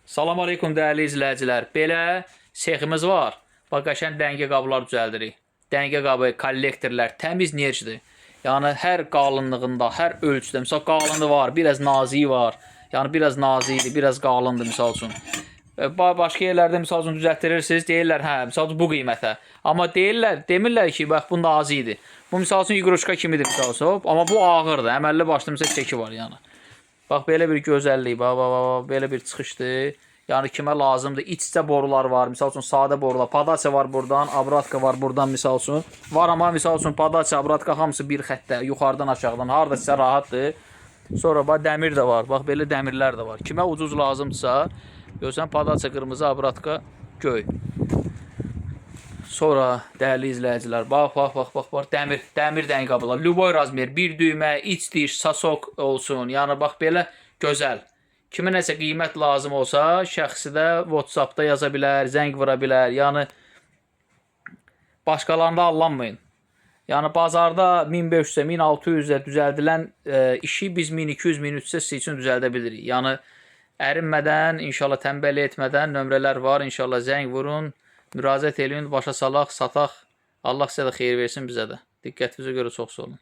Salam aleykum dəyərli izləyicilər. Belə seximiz var. Bax, qəşəng dəngə qablar düzəldirik. Dəngə qabı, kollektorlar təmiz nerçdir. Yəni hər qalınlığında, hər ölçüdə. Məsəl qalını var, biraz naziyi var. Yəni biraz nazikdir, biraz qalındır misal üçün. Başqa yerlərdə misal üçün düzəltdirirsiniz, deyirlər, hə, misal üçün bu qiymətə. Amma demirlər ki, bax bu nazidir. Bu misal üçün iqruşka kimidir misal üçün. Amma bu ağırdır. Əməlli başlı misal çəki var yəni. Bax, belə bir gözəllik, belə bir çıxışdır. Yəni, kimə lazımdır? İç-içə borular var, misal üçün, sadə borular. Padaça var buradan, abratka var buradan, misal üçün. Var, amma misal üçün, padaça, abratka hamısı bir xəttdə, yuxarıdan aşağıdan. Harada sizə rahatdır. Sonra, bax, dəmir də var. Bax, belə dəmirlər də var. Kimə ucuz lazımdırsa, görsən, padaça qırmızı, abratka göy. Sonra, dəyərli izləyicilər, bax, dəmir dəng qabılar. Lüboy razmer, bir düymə, iç diş, sasok olsun. Yəni, bax, belə gözəl. Kimə nəsə qiymət lazım olsa, şəxsi də WhatsApp-da yaza bilər, zəng vura bilər. Yəni, başqalarında allanmayın. Yəni, bazarda 1500-ə, 1600-ə düzəldilən işi biz 1200-1300-ə sizin üçün düzəldə bilirik. Yəni, ərinmədən, inşallah tənbəl etmədən nömrələr var. İnşallah zəng vurun, müraciət edin, başa salaq, sataq. Allah sizə də xeyir versin, bizə də. Diqqətinizə görə çox sağ olun.